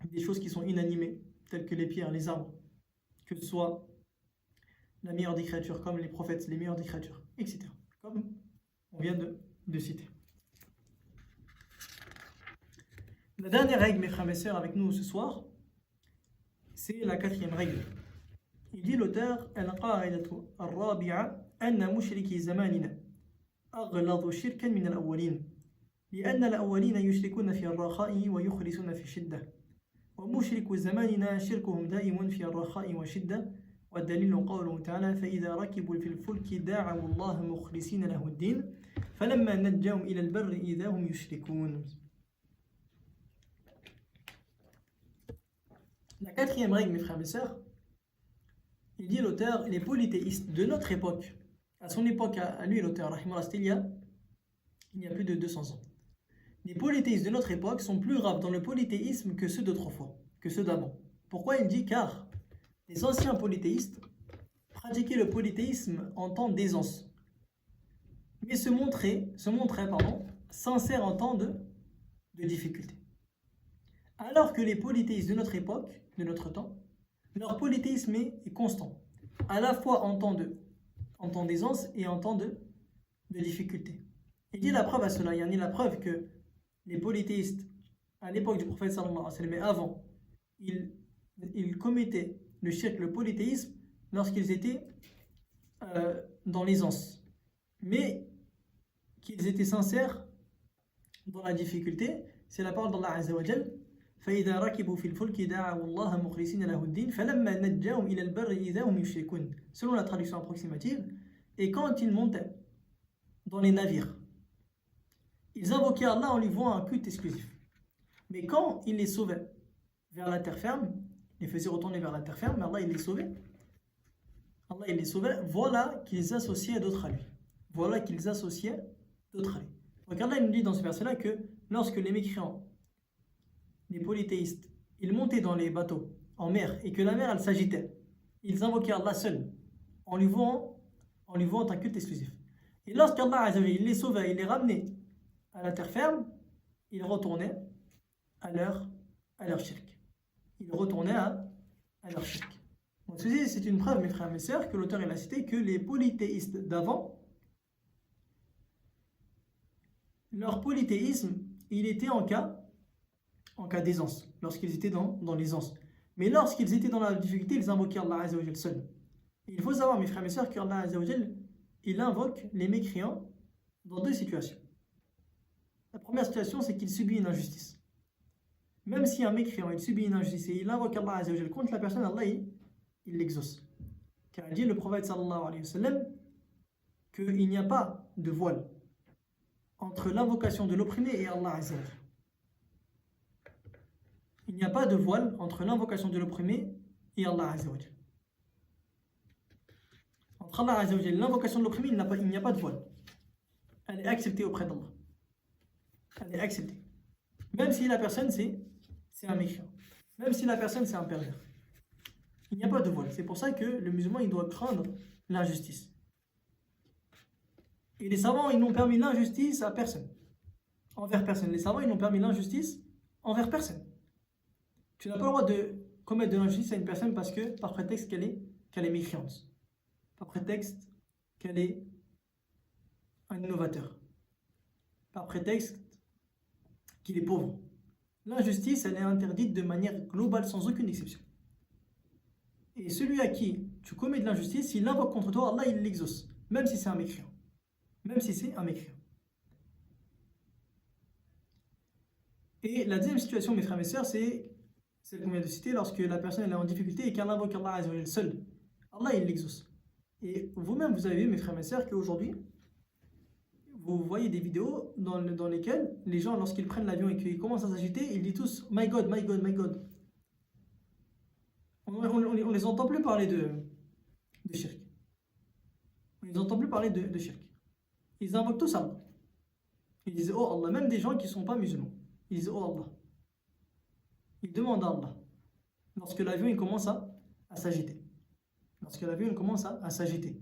des choses qui sont inanimées, telles que les pierres, les arbres, que ce soit la meilleure des créatures, comme les prophètes, les meilleurs des créatures, etc. Comme on vient de citer. La dernière règle, mes frères et mes sœurs, avec nous ce soir, c'est la quatrième règle. Il dit l'auteur, al-qa'idatu ar-rabi'a anna mushriki zamanina أغلظ شركا من الأولين لأن الأولين يشركون في الرخاء ويخلصون في الشدة ومشرك زماننا شركهم دائم في الرخاء والشدة والدليل قوله تعالى فإذا ركبوا في الفلك دعوا الله مخلصين له الدين فلما نجاهم إلى البر إذا هم يشركون. La quatrième règle, mes frères et sœurs, il dit l'auteur, les polythéistes de notre époque, à son époque, à lui l'auteur, il y a plus de 200 ans. Les polythéistes de notre époque sont plus graves dans le polythéisme que ceux d'autrefois, que ceux d'avant. Pourquoi il dit? Car les anciens polythéistes pratiquaient le polythéisme en temps d'aisance, mais se montraient sincères en temps de difficulté. Alors que les polythéistes de notre époque, de notre temps, leur polythéisme est constant, à la fois en temps d'aisance et en temps de difficulté. Il dit la preuve à cela, il y a la preuve que les polythéistes, à l'époque du prophète sallallahu alayhi wa sallam, mais avant, ils commettaient le shirk, le polythéisme, lorsqu'ils étaient dans l'aisance, mais qu'ils étaient sincères dans la difficulté. C'est la parole d'Allah Azza wa Jal. فإذا ركبوا في الفلك دعوا الله مخلصين له الدين فلما نجاهم إلى البر إذا هم يشركون. Selon la traduction approximative, et quand ils montaient dans les navires, ils invoquaient Allah en lui vouant un culte exclusif. Mais quand il les sauvait vers la terre ferme, les faisait retourner vers la terre ferme, Allah il les sauvait. Voilà qu'ils associaient d'autres à lui. Donc Allah il nous dit dans ce verset-là que lorsque les mécréants, les polythéistes, ils montaient dans les bateaux en mer et que la mer elle s'agitait, ils invoquaient Allah seul en lui vouant un culte exclusif. Et lorsqu'Allah il les sauvait, il les ramenait à la terre ferme, ils retournaient à leur shirk. Donc ceci c'est une preuve, mes frères et mes sœurs, que l'auteur il a cité que les polythéistes d'avant, leur polythéisme, il était en cas d'aisance, lorsqu'ils étaient dans l'aisance. Mais lorsqu'ils étaient dans la difficulté, ils invoquaient Allah Azza wa Jal seul. Et il faut savoir, mes frères et mes sœurs, qu'Allah Azza wa Jal, il invoque les mécréants dans deux situations. La première situation, c'est qu'il subit une injustice. Même si un mécréant, il subit une injustice et il invoque Allah Azza wa Jal contre la personne, Allah, il l'exauce. Car il dit le prophète sallallahu alayhi wa sallam qu'il n'y a pas de voile entre l'invocation de l'opprimé et Allah Azza wa Jal. Il n'y a pas de voile entre l'invocation de l'opprimé et Allah Azza wa Jal. Entre Allah Azza wa Jal et l'invocation de l'opprimé, il n'y a pas de voile. Elle est acceptée auprès d'Allah. Elle est acceptée. Même si la personne c'est un mécréant. Même si la personne c'est un pervers. Il n'y a pas de voile. C'est pour ça que le musulman il doit craindre l'injustice. Et les savants ils n'ont permis l'injustice à personne. Envers personne. Les savants ils n'ont permis l'injustice envers personne. Tu n'as pas le droit de commettre de l'injustice à une personne par prétexte qu'elle est mécréante. Par prétexte qu'elle est un innovateur. Par prétexte qu'il est pauvre. L'injustice, elle est interdite de manière globale, sans aucune exception. Et celui à qui tu commets de l'injustice, s'il l'invoque contre toi, Allah il l'exauce, même si c'est un mécréant. Même si c'est un mécréant. Et la deuxième situation, mes frères et sœurs, c'est celle qu'on vient de citer, lorsque la personne elle est en difficulté et qu'elle invoque Allah Azza wa Jalla seul. Allah il l'exauce. Et vous-même, vous avez vu, mes frères et sœurs, qu'aujourd'hui, vous voyez des vidéos dans lesquelles les gens, lorsqu'ils prennent l'avion et qu'ils commencent à s'agiter, ils disent tous My God, my God, my God. On les entend plus parler de shirk. On les entend plus parler de shirk. Ils invoquent tous Allah. Ils disent Oh Allah, même des gens qui ne sont pas musulmans. Ils disent Oh Allah. Ils demandent à Allah. Lorsque l'avion il commence à s'agiter. Lorsque l'avion il commence à s'agiter.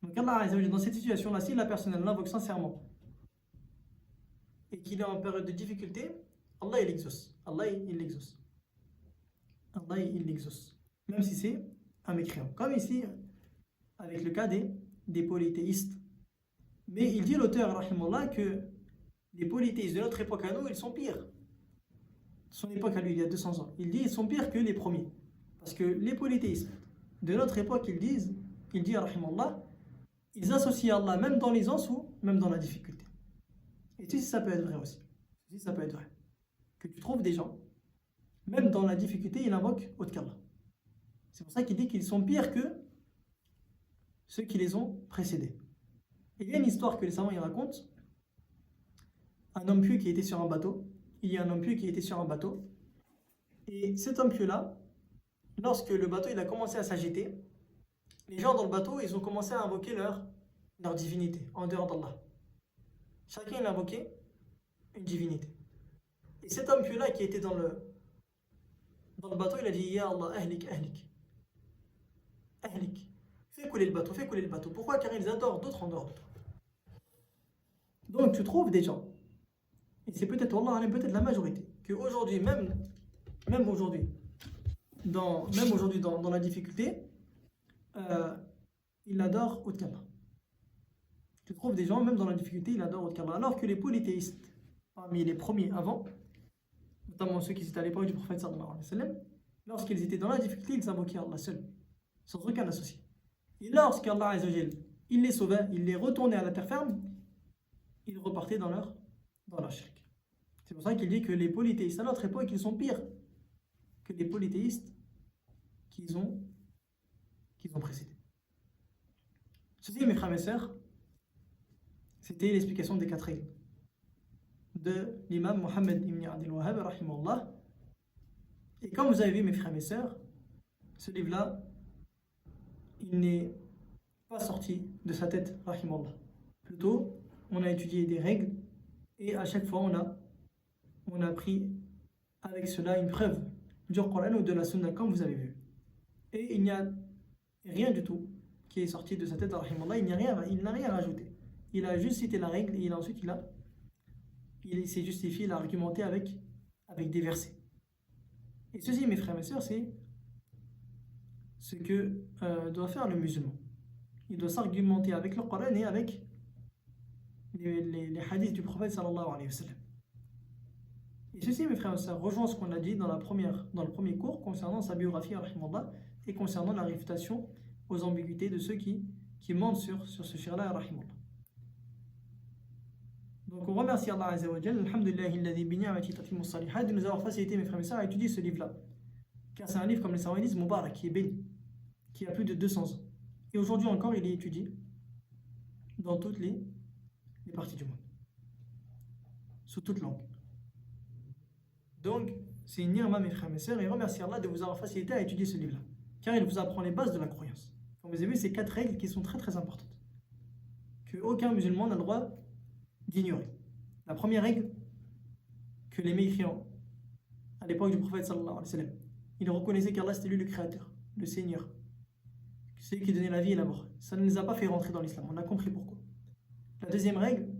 Donc Allah, dans cette situation-là, si la personne l'invoque sincèrement et qu'il est en période de difficulté, Allah il l'exauce. Allah il l'exauce. Allah il l'exauce. Même si c'est un mécréant. Comme ici, avec le cas des polythéistes. Mais il dit l'auteur, rahimallah, que les polythéistes de notre époque à nous, ils sont pires. Son époque à lui, il y a 200 ans. Il dit ils sont pires que les premiers. Parce que les polythéistes de notre époque, il dit, rahimallah, ils associent Allah même dans l'aisance ou même dans la difficulté. Et tu sais, ça peut être vrai aussi. Si ça peut être vrai. Que tu trouves des gens, même dans la difficulté, ils invoquent autre qu'Allah. C'est pour ça qu'il dit qu'ils sont pires que ceux qui les ont précédés. Et il y a une histoire que les savants y racontent. Un homme pieux qui était sur un bateau. Il y a un homme pieux qui était sur un bateau. Et cet homme pieux-là, lorsque le bateau il a commencé à s'agiter, les gens dans le bateau, ils ont commencé à invoquer leur divinité, en dehors d'Allah. Chacun il a invoqué une divinité. Et cet homme pieux-là qui était dans le bateau, il a dit Ya Allah, ahlik, ahlik. Ahlik. Fais couler le bateau, fais couler le bateau. Pourquoi? Car ils adorent d'autres en dehors de toi. Donc tu trouves des gens, et c'est peut-être Allah, peut-être la majorité, qu'aujourd'hui, même aujourd'hui, dans la difficulté, il adore autre qu'Allah. Tu trouves des gens, même dans la difficulté, ils adorent autre qu'Allah. Alors que les polythéistes, parmi les premiers avant, notamment ceux qui étaient à l'époque du prophète sallallahu alayhi wa sallam, lorsqu'ils étaient dans la difficulté, ils invoquaient Allah seul, sans aucun associé. Et lorsqu'Allah Azza wa Jal, il les sauvait, il les retournait à la terre ferme, ils repartaient dans leur shirk. C'est pour ça qu'il dit que les polythéistes à notre époque, ils sont pires que les polythéistes qu'ils ont précédés. Ceci, mes frères et sœurs, c'était l'explication des 4 règles de l'imam Mohammed ibn Abdul Wahhab, rahimahullah. Et comme vous avez vu, mes frères et sœurs, ce livre-là, il n'est pas sorti de sa tête, rahimahullah. Plutôt, on a étudié des règles et à chaque fois, on a pris avec cela une preuve du Coran ou de la Sunna, comme vous avez vu. Et il n'y a rien du tout qui est sorti de sa tête, rahimahullah. Il n'a rien rajouté. Il a juste cité la règle et ensuite il s'est justifié, il a argumenté avec des versets. Et ceci, mes frères et sœurs, c'est ce que doit faire le musulman. Il doit s'argumenter avec le Coran et avec les hadiths du prophète sallallahu alayhi wa sallam. Et ceci, mes frères et sœurs, rejoint ce qu'on a dit dans le premier cours concernant sa biographie, rahimahullah, et concernant la réfutation aux ambiguïtés de ceux qui mentent sur ce shir-là, rahimahullah. Donc on remercie Allah Azza wa Jalla, alhamdulillahi alladhi bi ni'mati tatimmu s-salihat, de nous avoir facilité, mes frères et sœurs, à étudier ce livre-là. Car c'est un livre, comme les savants disent, Mubarak, qui est béni, qui a plus de 200 ans. Et aujourd'hui encore, il est étudié dans toutes les parties du monde, sous toute langue. Donc, c'est une ni'ma, mes frères et sœurs, et remercie Allah de vous avoir facilité à étudier ce livre-là, car il vous apprend les bases de la croyance. Comme vous avez vu, c'est 4 règles qui sont très très importantes, qu'aucun musulman n'a le droit d'ignorer. La première règle, que les mécréants, à l'époque du prophète sallallahu alayhi wa sallam, ils reconnaissaient qu'Allah c'était lui le créateur, le Seigneur, celui qui donnait la vie et la mort. Ça ne les a pas fait rentrer dans l'islam, on a compris pourquoi. La deuxième règle,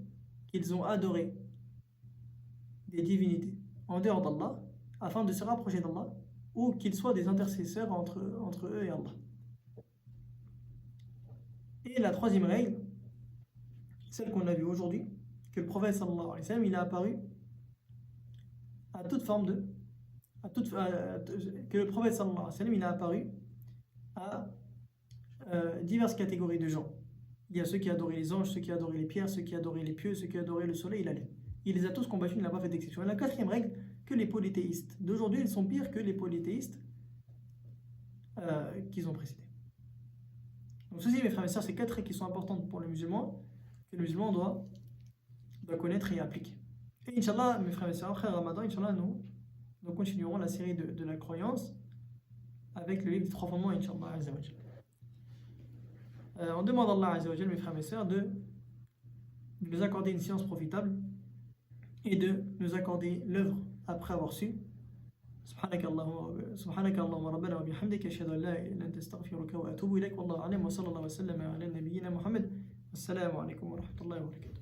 qu'ils ont adoré des divinités en dehors d'Allah, afin de se rapprocher d'Allah, ou qu'ils soient des intercesseurs entre eux et Allah. Et la troisième règle, celle qu'on a vue aujourd'hui, que le prophète sallallahu alayhi wa sallam, il a apparu à toute forme que le prophète sallallahu alayhi wa sallam, il a apparu à diverses catégories de gens. Il y a ceux qui adoraient les anges, ceux qui adoraient les pierres, ceux qui adoraient les pieux, ceux qui adoraient le soleil et la lune. Il les a tous combattus, il n'a pas fait d'exception. Et la quatrième règle, que les polythéistes d'aujourd'hui, ils sont pires que les polythéistes qu'ils ont précédés. Donc ceci, mes frères et sœurs, c'est 4 règles qui sont importantes pour le musulman, que le musulman doit connaître et appliquer. Et Inch'Allah, mes frères et sœurs, après Ramadan, Inch'Allah, nous continuerons la série de la croyance avec le livre des 3 fondements, Inch'Allah Azza wa Jal. On demande à Allah Azza wa Jal, mes frères et sœurs, de nous accorder une science profitable et de nous accorder l'œuvre après avoir su. سبحانك اللهم ربنا وبحمدك أشهد أن لا إله إلا أنت أستغفرك وأتوب إليك والله أعلم وصلى الله وسلم على نبينا محمد والسلام عليكم ورحمة الله وبركاته.